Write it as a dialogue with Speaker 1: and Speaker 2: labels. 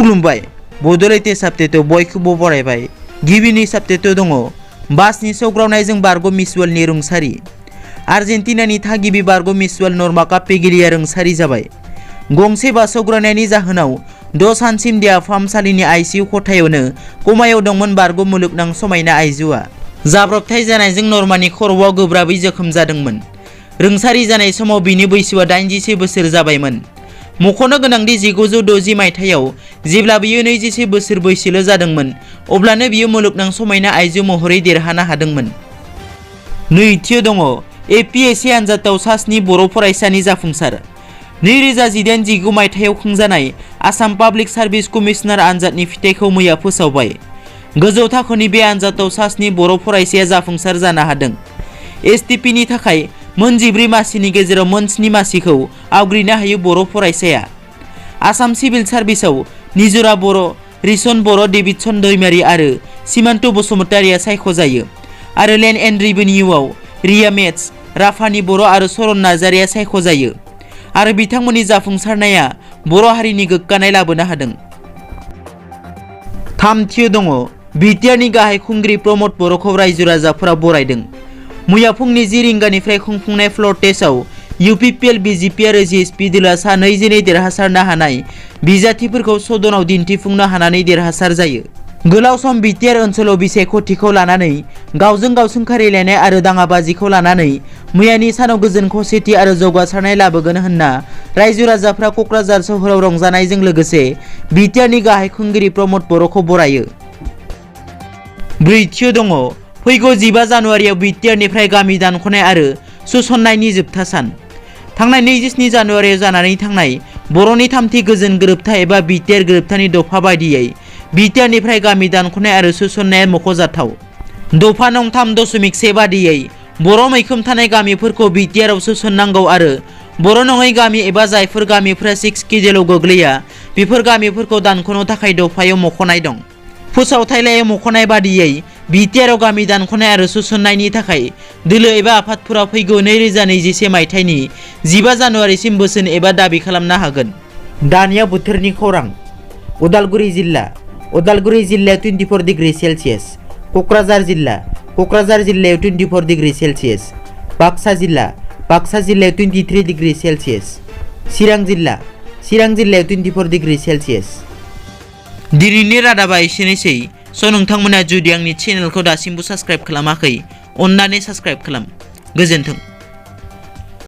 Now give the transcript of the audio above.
Speaker 1: खुलुमबाय बड'लेण्ड साबटेटआव बयखौबो बरायबाय। गिबिनि साबटेटआव दङ बासनि सौग्रावनायजों बारग' मिसुवेलनि रुंसारि। आर्जेन्टिनानि थागिबि बारग' मिसुवेल नर्मा काप्पेगिलिया रुंसारि जाबाय। गंसे बास सौग्रावनायनि जाहोनाव 6 सानसिम देहा फाहामसालिनि आइसिइउ खथायावनो कमायाव दंमोन बारग' मुलुगनां समायना आइजोआ। जाब्रबथाय जानायजों नर्मानि खर'आव गोब्राबै जोखोम जादोंमोन। रुंसारि जानाय समाव बिनि बैसोआ 81 बोसोर जाबायमोन। मख'नो गोनांदि 1960 मायथाइयाव जेब्ला बियो 21 बोसोर बैसोल' जादोंमोन अब्लानो बियो मुलुगनां समायना आइजो महरै देरहानो हादोंमोन। नैथियाव दङ एपिएससि आनजादाव सा 7 बर' फरायसानि जाफुंसार। 2018-19 मायथाइयाव खुंजानाय आसाम पाब्लिक सार्भिस कमिशनार आनजादनि फिथाइखौ मैया फोसावबाय। गोजौ थाखोनि बे आनजादाव सा 7 बर' फरायसाया जाफुंसार जानो हादों। एसटिपिनि थाखाय मोन 14 मासिनि गेजेराव मोन 7 मासिखौ आवग्रिनो हायो बर' फरायसाया। आसाम सिभिल सार्भिसआव निजरा बर', रिसन बर', डेभिडसन दैमारि आरो सिमान्त बसुमतारिया सायख'जायो आरो लेन्ड एन्ड रेभिनिउआव रिया मेथ्स, राफानि बर' आरो सरन नार्जारिया सायख'जायो आरो बिथांमोननि जाफुंसारनाया बर' हारिनि गोग्गानाय लाबोनो हादों। थामथियाव दङ बिटिआरनि गाहाय खुंगिरि प्रमद बर'खौ रायजो राजाफोरा बरायदों। मैया फुंनि 10 रिंगानिफ्राय खुंफुंनाय फ्ल'र टेस्टआव इउपिपिएल, बिजेपि आरो जिएसपि दोला सा 2 देरहासारनो हानाय बिजाथिफोरखौ सदनाव दिन्थिफुंनो हानानै देरहासार जायो। गोलाव सम बिटिआर ओनसोलाव बिसायख'थिखौ लानानै गावजों गाव सोंखारिलायनाय आरो दाङाबाजिखौ लानानै मैयानि सानाव गोजोन खौसेथि आरो जौगासारनाय लाबोगोन होनना रायजो राजाफ्रा क'क्राझार सोहोराव रंजानायजों लोगोसे बिटिआरनि गाहाय खुंगिरि प्रमद बर'खौ बरायो। ब्रैथियाव दङ फैगौ 15 जानुवारियाव बिटिआरनिफ्राय गामि दानख'नाय आरो सुसननायनि जोबथा सान। थांनाय 27 जानुवारियाव जानानै थांनाय बर'नि थामथि गोजोन गोरोबथा एबा बिटिआर गोरोबथानि दफा बायदियै बिटिआरनिफ्राय गामि दानख'नाय आरो सुसननाया मख'जाथाव। दफा नं 3.1 बादियै बर' मैखोम थानाय गामिफोरखौ बिटिआरआव सोसननांगौ आरो बर' नङै गामि एबा जायफोर गामिफोरा 6 केजेलआव गोग्लैया बेफोर गामिफोरखौ दानख'नो थाखाय दफायाव मख'नाय दं। फोसावथाइलायाव मख'नाय बादियै बिटिआरआव गामि दानख'नाय आरो सुसननायनि थाखाय दोलो एबा आफादफोरा फैगौ 2021 मायथाइनि 15 जानुवारिसिम बोसोन एबा दाबि खालामनो हागोन। दानिया बोथोरनि खौरां। उदालगुरि जिल्लायाव 24 डिग्री सेल्सियास, क'क्राझार जिल्लायाव 24 डिग्री सेल्सियास, बाक्सा जिल्लायाव 23 डिग्री सेल्सियास, चिरां जिल्लायाव 24 डिग्री सेल्सियास। दिनैनि रादाबा एसेनोसै। नोंथांमोना जुदि आंनि चेनेलखौ दासिमबो साबस्क्राइब खालामाखै अन्नानै साबस्क्राइब खालाम। गोजोन्थों।